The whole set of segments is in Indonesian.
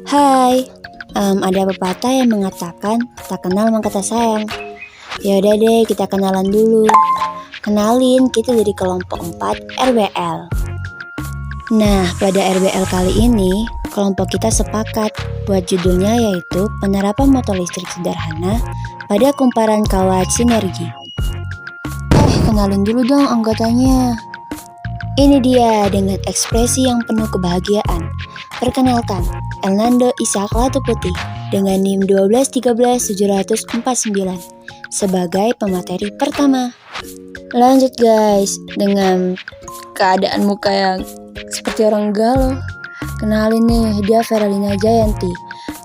Hai, ada pepatah yang mengatakan tak kenal maka tak sayang. Ya udah deh, kita kenalan dulu. Kenalin, kita dari kelompok 4 RWL. Nah, pada RWL kali ini, kelompok kita sepakat buat judulnya yaitu penerapan motor listrik sederhana pada kumparan kawat sinergi. Kenalin dulu dong anggotanya. Ini dia dengan ekspresi yang penuh kebahagiaan. Perkenalkan, Elnando Ishak Latuputih dengan NIM 1213749 sebagai pemateri pertama. Lanjut guys, dengan keadaan muka yang seperti orang galau. Kenalin nih, dia Feralina Jayanti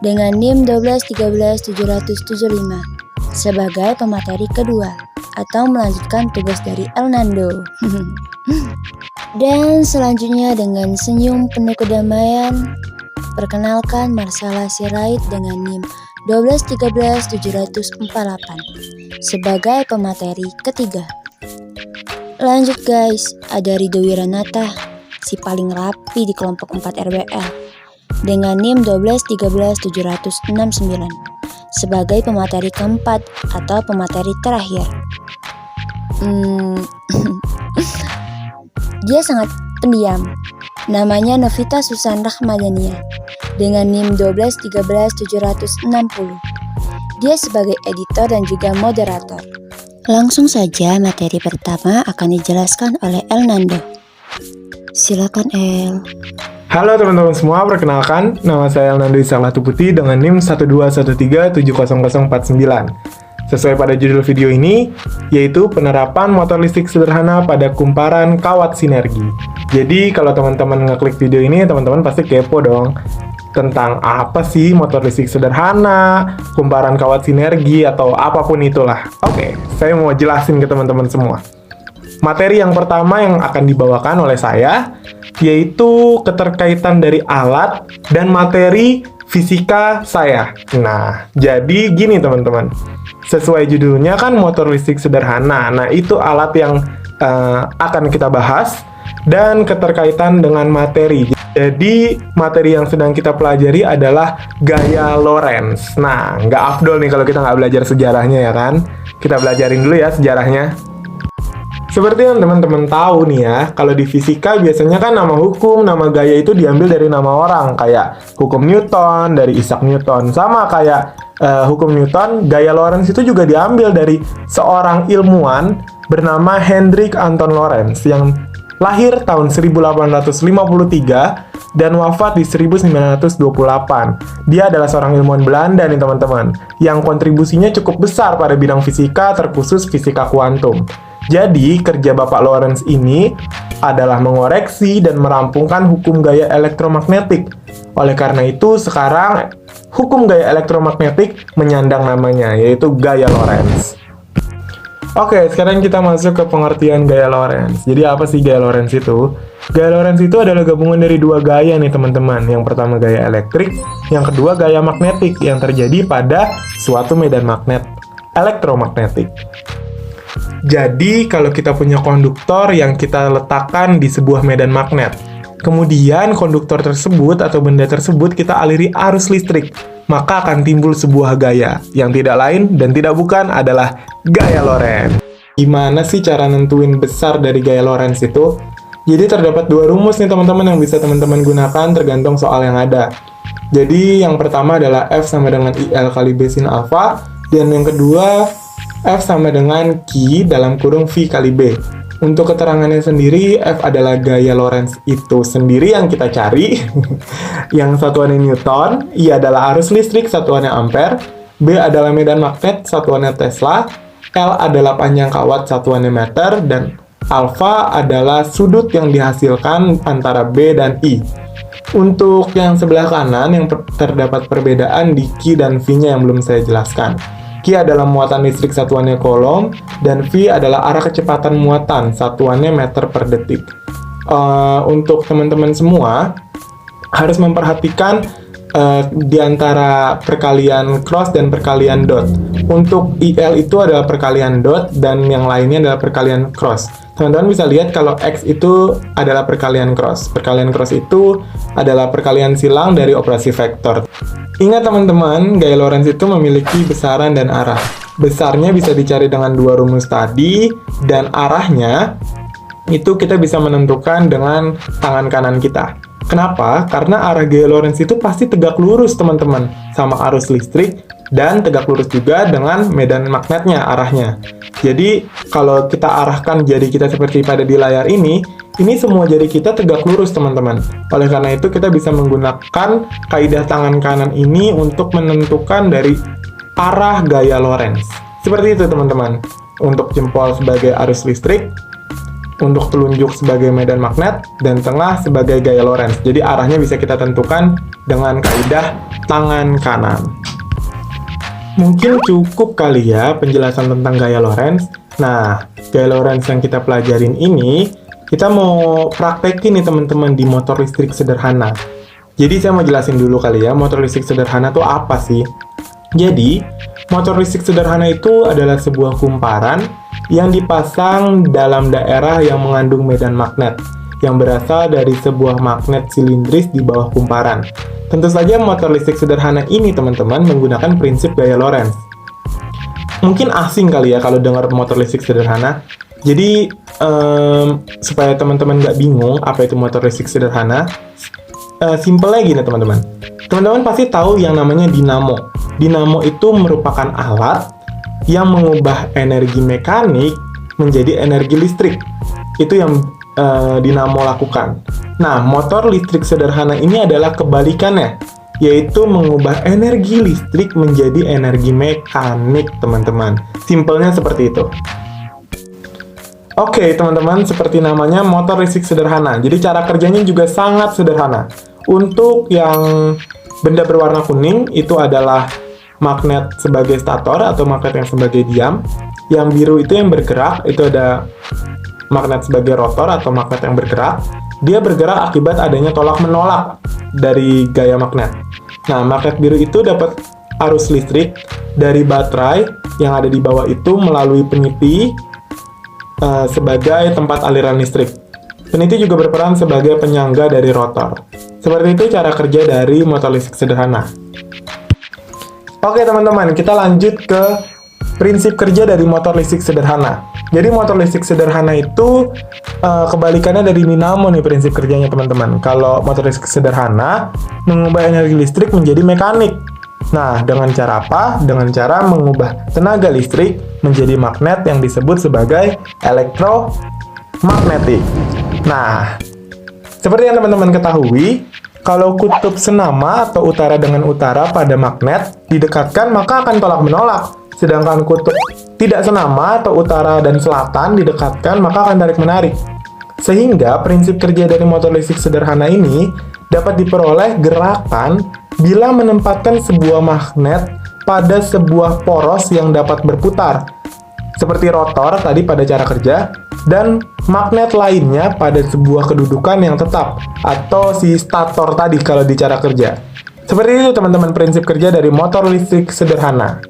dengan NIM 1213775 sebagai pemateri kedua atau melanjutkan tugas dari Elnando. Dan selanjutnya dengan senyum penuh kedamaian, perkenalkan Marsala Sirait dengan NIM 1213748 sebagai pemateri ketiga. Lanjut guys, ada Ridho Wiranata, si paling rapi di kelompok 4 RWL dengan NIM 1213769 sebagai pemateri keempat atau pemateri terakhir. Dia sangat pendiam. Namanya Novita Susan Rahmadania dengan NIM 1213760. Dia sebagai editor dan juga moderator. Langsung saja materi pertama akan dijelaskan oleh Elnando. Silakan El. Halo teman-teman semua, perkenalkan nama saya Elnando Ishak Latuputih dengan NIM 121370049. Sesuai pada judul video ini, yaitu penerapan motor listrik sederhana pada kumparan kawat sinergi. Jadi kalau teman-teman ngeklik video ini, teman-teman pasti kepo dong tentang apa sih motor listrik sederhana, kumparan kawat sinergi, atau apapun itulah. Oke, saya mau jelasin ke teman-teman semua. Materi yang pertama yang akan dibawakan oleh saya, yaitu keterkaitan dari alat dan materi fisika saya. Nah, jadi gini teman-teman. Sesuai judulnya kan motor listrik sederhana. Nah, itu alat yang akan kita bahas dan keterkaitan dengan materi. Jadi, materi yang sedang kita pelajari adalah gaya Lorentz. Nah, nggak afdol nih kalau kita nggak belajar sejarahnya ya kan? Kita belajarin dulu ya sejarahnya. Seperti yang teman-teman tahu nih ya, kalau di fisika biasanya kan nama hukum, nama gaya itu diambil dari nama orang. Kayak hukum Newton, dari Isaac Newton. Sama kayak hukum Newton, gaya Lorentz itu juga diambil dari seorang ilmuwan bernama Hendrik Anton Lorentz yang lahir tahun 1853 dan wafat di 1928. Dia adalah seorang ilmuwan Belanda nih teman-teman, yang kontribusinya cukup besar pada bidang fisika, terkhusus fisika kuantum. Jadi, kerja Bapak Lorentz ini adalah mengoreksi dan merampungkan hukum gaya elektromagnetik. Oleh karena itu, sekarang hukum gaya elektromagnetik menyandang namanya, yaitu gaya Lorentz. Oke, sekarang kita masuk ke pengertian gaya Lorentz. Jadi, apa sih gaya Lorentz itu? Gaya Lorentz itu adalah gabungan dari dua gaya nih teman-teman. Yang pertama gaya elektrik, yang kedua gaya magnetik yang terjadi pada suatu medan magnet elektromagnetik. Jadi, kalau kita punya konduktor yang kita letakkan di sebuah medan magnet, kemudian konduktor tersebut atau benda tersebut kita aliri arus listrik, maka akan timbul sebuah gaya, yang tidak lain dan tidak bukan adalah gaya Lorentz. Gimana sih cara nentuin besar dari gaya Lorentz itu? Jadi, terdapat dua rumus nih teman-teman yang bisa teman-teman gunakan tergantung soal yang ada. Jadi, yang pertama adalah F sama dengan IL kali B sin alpha, dan yang kedua F sama dengan Q dalam kurung V kali B. Untuk keterangannya sendiri, F adalah gaya Lorentz itu sendiri yang kita cari. Yang satuannya Newton, I adalah arus listrik, satuannya ampere, B adalah medan magnet, satuannya Tesla, L adalah panjang kawat, satuannya meter, dan alpha adalah sudut yang dihasilkan antara B dan I. Untuk yang sebelah kanan, yang terdapat perbedaan di Q dan V-nya yang belum saya jelaskan. Q adalah muatan listrik, satuannya coulomb, dan V adalah arah kecepatan muatan, satuannya meter per detik. Untuk teman-teman semua, harus memperhatikan di antara perkalian cross dan perkalian dot. Untuk IL itu adalah perkalian dot, dan yang lainnya adalah perkalian cross. Teman-teman bisa lihat kalau X itu adalah perkalian cross. Perkalian cross itu adalah perkalian silang dari operasi vektor. Ingat teman-teman, gaya Lorentz itu memiliki besaran dan arah. Besarnya bisa dicari dengan dua rumus tadi, dan arahnya itu kita bisa menentukan dengan tangan kanan kita. Kenapa? Karena arah gaya Lorentz itu pasti tegak lurus teman-teman, sama arus listrik, dan tegak lurus juga dengan medan magnetnya arahnya. Jadi kalau kita arahkan jari kita seperti pada di layar ini semua jari kita tegak lurus teman-teman. Oleh karena itu kita bisa menggunakan kaidah tangan kanan ini untuk menentukan dari arah gaya Lorentz. Seperti itu teman-teman. Untuk jempol sebagai arus listrik, untuk telunjuk sebagai medan magnet, dan tengah sebagai gaya Lorentz. Jadi arahnya bisa kita tentukan dengan kaidah tangan kanan. Mungkin cukup kali ya penjelasan tentang gaya Lorentz. Nah, gaya Lorentz yang kita pelajarin ini, kita mau praktekin nih teman-teman di motor listrik sederhana. Jadi saya mau jelasin dulu kali ya, motor listrik sederhana itu apa sih? Jadi, motor listrik sederhana itu adalah sebuah kumparan yang dipasang dalam daerah yang mengandung medan magnet, yang berasal dari sebuah magnet silindris di bawah kumparan. Tentu saja motor listrik sederhana ini teman-teman menggunakan prinsip gaya Lorentz. Mungkin asing kali ya kalau dengar motor listrik sederhana. Jadi supaya teman-teman nggak bingung apa itu motor listrik sederhana, simpelnya gini teman-teman. Teman-teman pasti tahu yang namanya dinamo. Dinamo itu merupakan alat yang mengubah energi mekanik menjadi energi listrik. Itu yang dinamo lakukan. Nah, motor listrik sederhana ini adalah kebalikannya, yaitu mengubah energi listrik menjadi energi mekanik, teman-teman. Simpelnya seperti itu. Oke, teman-teman, seperti namanya motor listrik sederhana. Jadi cara kerjanya juga sangat sederhana. Untuk yang benda berwarna kuning, itu adalah magnet sebagai stator atau magnet yang sebagai diam. Yang biru itu yang bergerak, itu ada magnet sebagai rotor atau magnet yang bergerak. Dia bergerak akibat adanya tolak-menolak dari gaya magnet. Nah, magnet biru itu dapat arus listrik dari baterai yang ada di bawah itu melalui peniti sebagai tempat aliran listrik. Peniti juga berperan sebagai penyangga dari rotor. Seperti itu cara kerja dari motor listrik sederhana. Oke teman-teman, kita lanjut ke prinsip kerja dari motor listrik sederhana. Jadi motor listrik sederhana itu kebalikannya dari dinamo nih prinsip kerjanya teman-teman. Kalau motor listrik sederhana mengubah energi listrik menjadi mekanik. Nah, dengan cara apa? Dengan cara mengubah tenaga listrik menjadi magnet yang disebut sebagai elektromagnetik. Nah, seperti yang teman-teman ketahui, kalau kutub senama atau utara dengan utara pada magnet didekatkan maka akan tolak menolak. Sedangkan kutub tidak senama atau utara dan selatan didekatkan maka akan tarik menarik. Sehingga prinsip kerja dari motor listrik sederhana ini dapat diperoleh gerakan bila menempatkan sebuah magnet pada sebuah poros yang dapat berputar. Seperti rotor tadi pada cara kerja, dan magnet lainnya pada sebuah kedudukan yang tetap, atau si stator tadi kalau di cara kerja. Seperti itu teman-teman prinsip kerja dari motor listrik sederhana.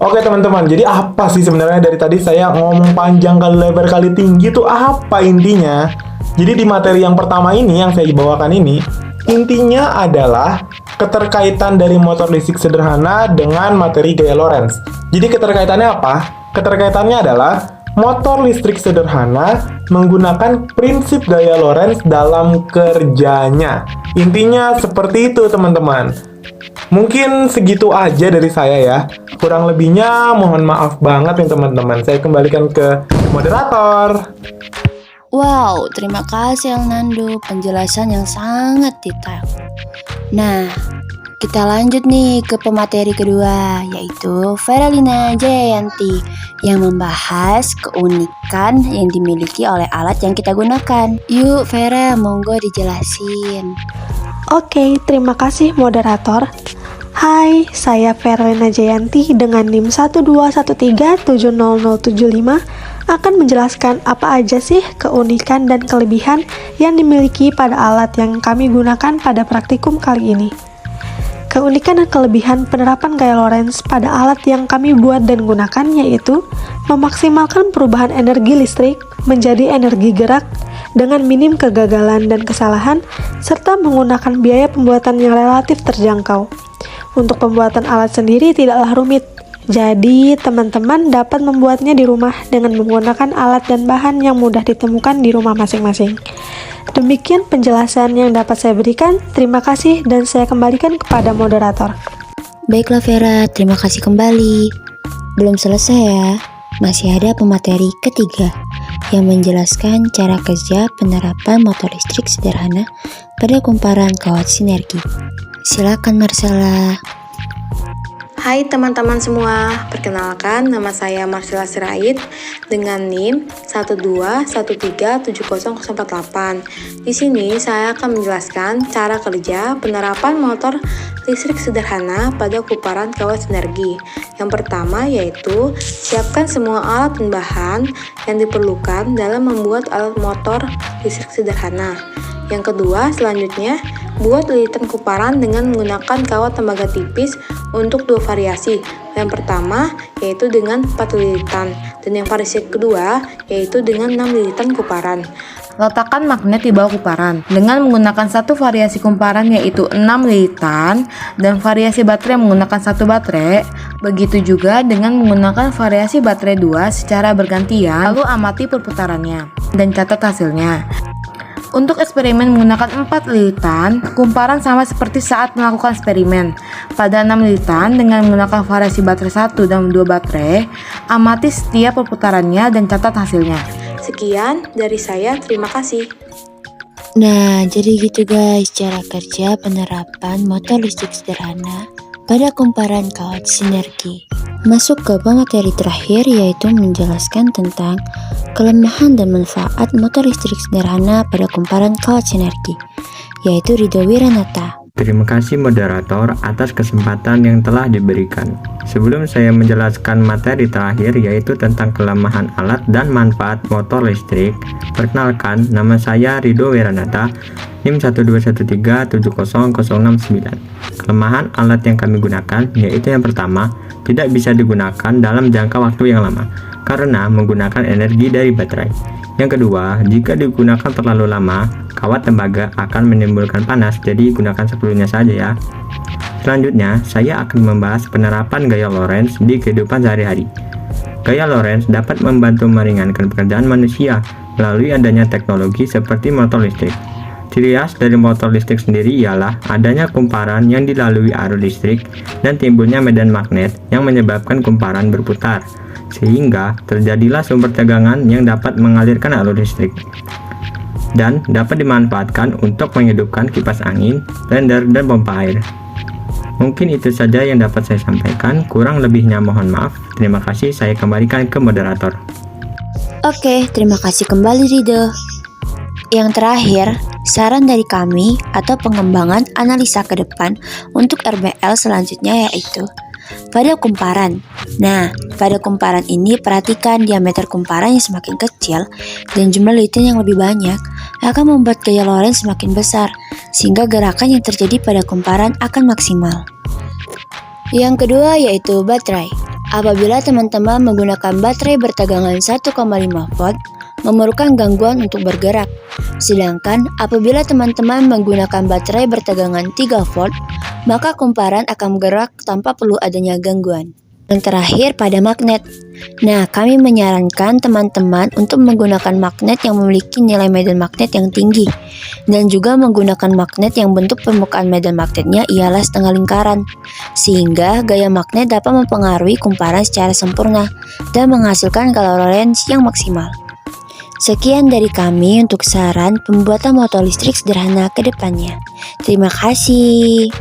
Oke teman-teman, jadi apa sih sebenarnya dari tadi saya ngomong panjang kali lebar kali tinggi itu apa intinya? Jadi di materi yang pertama ini yang saya bawakan ini, intinya adalah keterkaitan dari motor listrik sederhana dengan materi gaya Lorentz. Jadi keterkaitannya apa? Keterkaitannya adalah motor listrik sederhana menggunakan prinsip gaya Lorentz dalam kerjanya. Intinya seperti itu teman-teman. Mungkin segitu aja dari saya ya. Kurang lebihnya mohon maaf banget nih teman-teman. Saya kembalikan ke moderator. Wow, terima kasih Elnando, penjelasan yang sangat detail. Nah, kita lanjut nih ke pemateri kedua, yaitu Veralina Jayanti yang membahas keunikan yang dimiliki oleh alat yang kita gunakan. Yuk Vera, monggo dijelasin. Oke, terima kasih moderator. Hai, saya Veralina Jayanti dengan NIM 121370075 akan menjelaskan apa aja sih keunikan dan kelebihan yang dimiliki pada alat yang kami gunakan pada praktikum kali ini. Keunikan dan kelebihan penerapan gaya Lorentz pada alat yang kami buat dan gunakan yaitu memaksimalkan perubahan energi listrik menjadi energi gerak dengan minim kegagalan dan kesalahan, serta menggunakan biaya pembuatan yang relatif terjangkau. Untuk pembuatan alat sendiri tidaklah rumit, jadi teman-teman dapat membuatnya di rumah dengan menggunakan alat dan bahan yang mudah ditemukan di rumah masing-masing. Demikian penjelasan yang dapat saya berikan. Terima kasih dan saya kembalikan kepada moderator. Baiklah Vera, terima kasih kembali. Belum selesai ya, masih ada pemateri ketiga yang menjelaskan cara kerja penerapan motor listrik sederhana pada kumparan kawat sinergi. Silakan Marcella. Hai teman-teman semua, perkenalkan nama saya Marcella Sirait dengan NIM 121370048. Di sini saya akan menjelaskan cara kerja penerapan motor listrik sederhana pada kumparan kawat sinergi. Yang pertama yaitu siapkan semua alat dan bahan yang diperlukan dalam membuat alat motor listrik sederhana. Yang kedua, selanjutnya, buat lilitan kumparan dengan menggunakan kawat tembaga tipis untuk dua variasi. Yang pertama, yaitu dengan 4 lilitan, dan yang variasi kedua, yaitu dengan 6 lilitan kumparan. Letakkan magnet di bawah kumparan dengan menggunakan satu variasi kumparan yaitu 6 lilitan dan variasi baterai menggunakan satu baterai. Begitu juga dengan menggunakan variasi baterai 2 secara bergantian, lalu amati perputarannya dan catat hasilnya. Untuk eksperimen menggunakan 4 lilitan, kumparan sama seperti saat melakukan eksperimen. Pada 6 lilitan dengan menggunakan variasi baterai 1 dan 2 baterai, amati setiap perputarannya dan catat hasilnya. Sekian dari saya, terima kasih. Nah, jadi gitu guys cara kerja penerapan motor listrik sederhana pada kumparan kawat sinergi. Masuk ke pemateri terakhir yaitu menjelaskan tentang kelemahan dan manfaat motor listrik sederhana pada kumparan kawat sinergi, yaitu Ridho Wiranata. Terima kasih moderator atas kesempatan yang telah diberikan. Sebelum saya menjelaskan materi terakhir yaitu tentang kelemahan alat dan manfaat motor listrik, perkenalkan nama saya Ridho Wiranata, NIM 121370069. Kelemahan alat yang kami gunakan yaitu yang pertama, tidak bisa digunakan dalam jangka waktu yang lama karena menggunakan energi dari baterai. Yang kedua, jika digunakan terlalu lama, kawat tembaga akan menimbulkan panas, jadi gunakan seperlunya saja ya. Selanjutnya, saya akan membahas penerapan gaya Lorentz di kehidupan sehari-hari. Gaya Lorentz dapat membantu meringankan pekerjaan manusia melalui adanya teknologi seperti motor listrik. Ciri khas dari motor listrik sendiri ialah adanya kumparan yang dilalui arus listrik dan timbulnya medan magnet yang menyebabkan kumparan berputar, sehingga terjadilah sumber tegangan yang dapat mengalirkan arus listrik dan dapat dimanfaatkan untuk menghidupkan kipas angin, blender, dan pompa air. Mungkin itu saja yang dapat saya sampaikan, kurang lebihnya mohon maaf. Terima kasih, saya kembalikan ke moderator. Oke, terima kasih kembali Ridho. Yang terakhir, saran dari kami atau pengembangan analisa ke depan untuk RBL selanjutnya yaitu pada kumparan. Nah, pada kumparan ini perhatikan diameter kumparan yang semakin kecil dan jumlah lilitan yang lebih banyak akan membuat gaya Lorentz semakin besar, sehingga gerakan yang terjadi pada kumparan akan maksimal. Yang kedua yaitu baterai. Apabila teman-teman menggunakan baterai bertegangan 1,5 volt, memerlukan gangguan untuk bergerak. Sedangkan apabila teman-teman menggunakan baterai bertegangan 3 volt, maka kumparan akan bergerak tanpa perlu adanya gangguan. Yang terakhir pada magnet. Nah, kami menyarankan teman-teman untuk menggunakan magnet yang memiliki nilai medan magnet yang tinggi dan juga menggunakan magnet yang bentuk permukaan medan magnetnya ialah setengah lingkaran, sehingga gaya magnet dapat mempengaruhi kumparan secara sempurna dan menghasilkan gaya Lorentz yang maksimal. Sekian dari kami untuk saran pembuatan motor listrik sederhana ke depannya. Terima kasih.